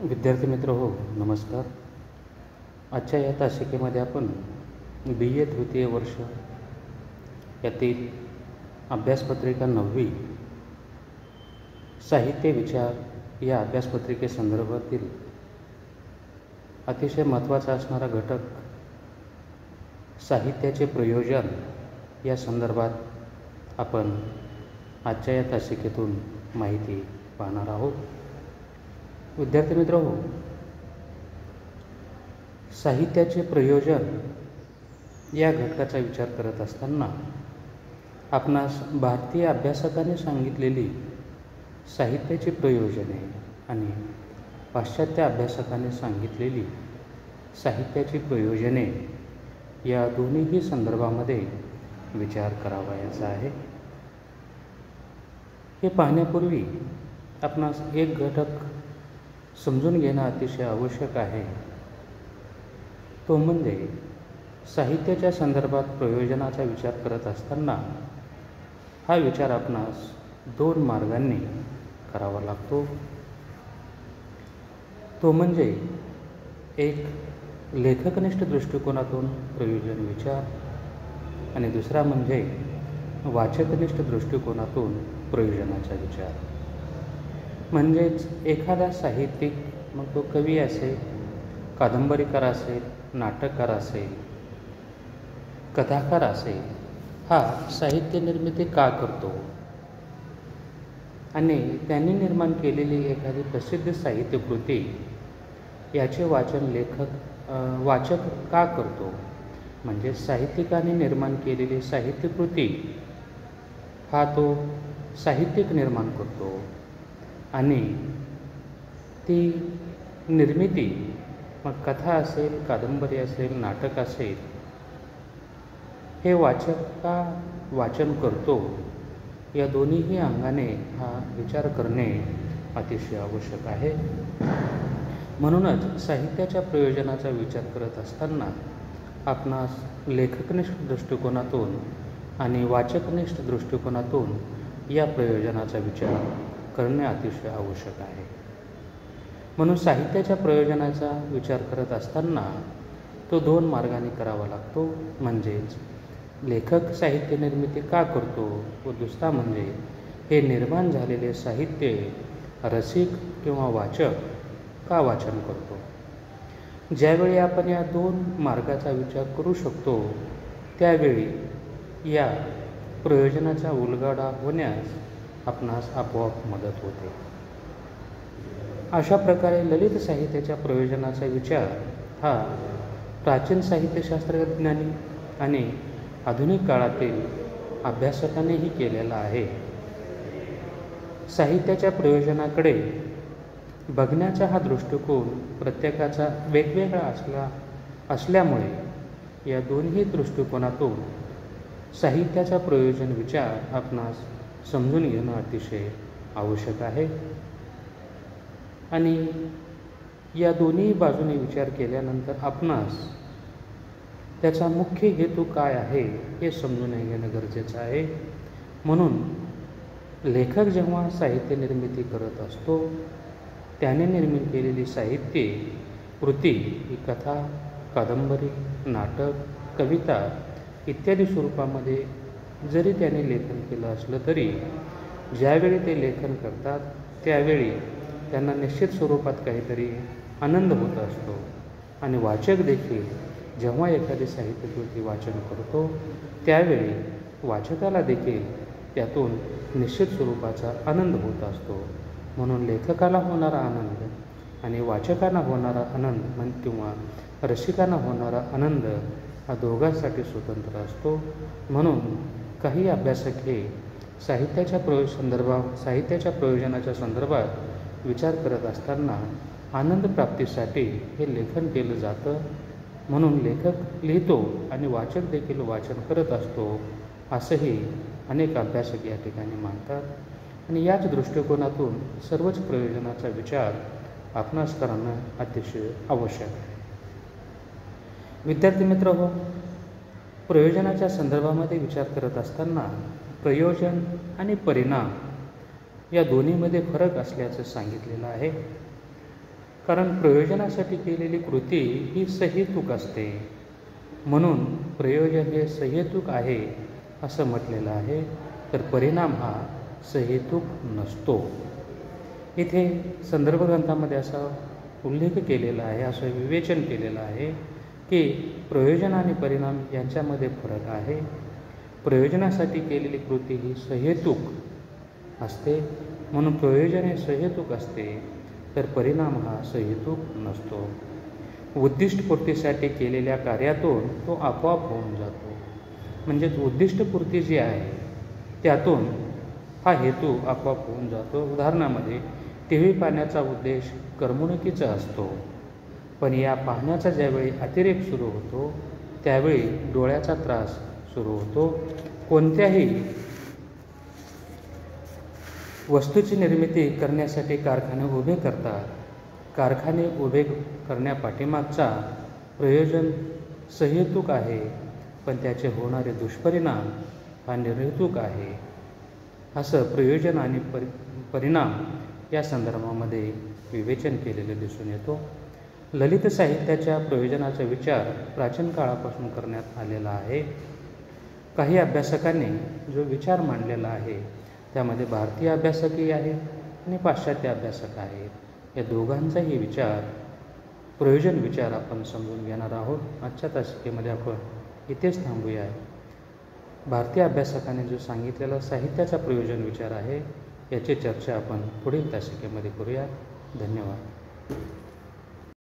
विद्यार्थी मित्र हो, नमस्कार. आजच्या या तासिकेमध्ये आपण BA तृतीय वर्ष यातील अभ्यासपत्रिका 9वी साहित्य विचार या अभ्यासपत्रिकेसंदर्भातील अतिशय महत्त्वाचा असणारा घटक साहित्याचे प्रयोजन या संदर्भात आपण आजच्या या तासिकेतून माहिती पाहणार आहोत. विद्यार्थी मित्र हो, साहित्याचे प्रयोजन या घटकाचा विचार करत असताना आपणास भारतीय अभ्यासकांनी सांगितलेली साहित्याची प्रयोजने आणि पाश्चात्य अभ्यासकांनी सांगितलेली साहित्याची प्रयोजने या दोन्हीही संदर्भामध्ये विचार करावयाचा आहे. हे पाहण्यापूर्वी आपणास एक घटक समजून घेणं अतिशय आवश्यक आहे. तो म्हणजे साहित्याच्या संदर्भात प्रयोजनाचा विचार करत असताना हा विचार आपणास 2 मार्गांनी करावा लागतो. तो म्हणजे एक लेखकनिष्ठ दृष्टिकोनातून प्रयोजन विचार आणि दुसरा म्हणजे वाचकनिष्ठ दृष्टिकोनातून प्रयोजनाचा विचार. म्हणजेच एखादा साहित्यिक, मग तो कवी असेल, कादंबरीकार असेल, नाटककार असेल, कथाकार असेल, हा साहित्य निर्मिती का करतो आणि त्यांनी निर्माण केलेली एखादी प्रसिद्ध साहित्यकृती याचे वाचन वाचक का करतो. म्हणजे साहित्यिकाने निर्माण केलेली साहित्यकृती हा तो साहित्यिक निर्माण करतो आणि ती निर्मिती, मग कथा असेल, कादंबरी असेल, नाटक असेल, हे वाचक का वाचन करतो, या दोन्हीही अंगाने हा विचार करणे अतिशय आवश्यक आहे. म्हणूनच साहित्याच्या प्रयोजनाचा विचार करत असताना आपणास लेखकनिष्ठ दृष्टिकोनातून आणि वाचकनिष्ठ दृष्टिकोनातून या प्रयोजनाचा विचार करणे अतिशय आवश्यक आहे. म्हणून साहित्याच्या प्रयोजनाचा विचार करत असताना तो 2 मार्गाने करावा लागतो. म्हणजेच लेखक साहित्य निर्मिती का करतो व दुसरा म्हणजे हे निर्माण झालेले साहित्य रसिक किंवा वाचक का वाचन करतो. ज्यावेळी आपण या 2 मार्गाचा विचार करू शकतो त्यावेळी या प्रयोजनाचा उलगडा होण्यास आपणास आपोआप मदत होते. अशा प्रकारे ललित साहित्याच्या प्रयोजनाचा विचार हा प्राचीन साहित्यशास्त्रज्ञांनी आणि आधुनिक काळातील अभ्यासकांनीही केलेला आहे. साहित्याच्या प्रयोजनाकडे बघण्याचा हा दृष्टिकोन प्रत्येकाचा वेगवेगळा असल्यामुळे या दोन्ही दृष्टिकोनातून साहित्याचा प्रयोजन विचार आपणास समजून घेणं अतिशय आवश्यक आहे. आणि या दोन्ही बाजूने विचार केल्यानंतर आपणास त्याचा मुख्य हेतू काय आहे हे समजून घेणं गरजेचं आहे. म्हणून लेखक जेव्हा साहित्य निर्मिती करत असतो त्याने निर्मिती केलेली साहित्य कृती ही कथा, कादंबरी, नाटक, कविता इत्यादी स्वरूपामध्ये जरी त्याने लेखन केलं असलं तरी ज्यावेळी ते लेखन करतात त्यावेळी त्यांना निश्चित स्वरूपात काहीतरी आनंद होत असतो. आणि वाचक देखील जेव्हा एखादी साहित्यकृती वाचन करतो त्यावेळी वाचकाला देखील त्यातून निश्चित स्वरूपाचा आनंद होत असतो. म्हणून लेखकाला होणारा आनंद आणि वाचकांना होणारा आनंद किंवा रसिकांना होणारा आनंद हा दोघांसाठी स्वतंत्र असतो. म्हणून काही अभ्यासक हे साहित्याच्या प्रयोजनाच्या संदर्भात विचार करत असताना आनंद प्राप्तीसाठी हे लेखन केलं जातं. म्हणून लेखक लिहितो आणि वाचक देखील वाचन करत असतो असंही अनेक अभ्यासक या ठिकाणी मानतात. आणि याच दृष्टिकोनातून सर्वच प्रयोजनाचा विचार आपणास करणं अतिशय आवश्यक आहे. विद्यार्थी मित्र हो, प्रयोजनाच्या संदर्भामध्ये विचार करत असताना प्रयोजन आणि परिणाम या दोन्हीमध्ये फरक असल्याचं सांगितलेलं आहे. कारण प्रयोजनासाठी केलेली कृती ही सहेतुक असते. म्हणून प्रयोजन हे सहेतुक आहे असं म्हटलेलं आहे, तर परिणाम हा सहेतुक नसतो. इथे संदर्भ ग्रंथामध्ये असा उल्लेख केलेला आहे, असं विवेचन केलेलं आहे की प्रयोजन आणि परिणाम यांच्यामध्ये फरक आहे. प्रयोजनासाठी केलेली कृती ही सहेतुक असते, म्हणून प्रयोजन हे सहेतुक असते, तर परिणाम हा सहेतुक नसतो. उद्दिष्टपूर्तीसाठी केलेल्या कार्यातून तो आपोआप होऊन जातो. म्हणजेच उद्दिष्टपूर्ती जी आहे त्यातून हा हेतू आपोआप होऊन जातो. उदाहरणामध्ये टी व्ही पाहण्याचा उद्देश करमणुकीचा असतो, पण या पाहण्याचा ज्यावेळी अतिरेक सुरू होतो त्यावेळी डोळ्याचा त्रास सुरू होतो. कोणत्याही वस्तूची निर्मिती करण्यासाठी कारखाने उभे करतात. कारखाने उभे करण्यापाठीमागचा प्रयोजन सहेतुक आहे, पण त्याचे होणारे दुष्परिणाम हा निर्हेतुक आहे. असं प्रयोजन आणि परिणाम या संदर्भामध्ये विवेचन केलेले दिसून येतो. ललित साहित्याच्या प्रयोजनाचा विचार प्राचीन काळापासून करण्यात आलेला आहे. काही अभ्यासकांनी जो विचार मांडलेला आहे त्यामध्ये भारतीय अभ्यासकही आहेत आणि पाश्चात्य अभ्यासक आहेत. या दोघांचाही प्रयोजन विचार आपण समजून घेणार आहोत. आजच्या तासिकेमध्ये आपण इथेच थांबूया. भारतीय अभ्यासकाने जो सांगितलेला साहित्याचा प्रयोजन विचार आहे याची चर्चा आपण पुढील तासिकेमध्ये करूया. धन्यवाद.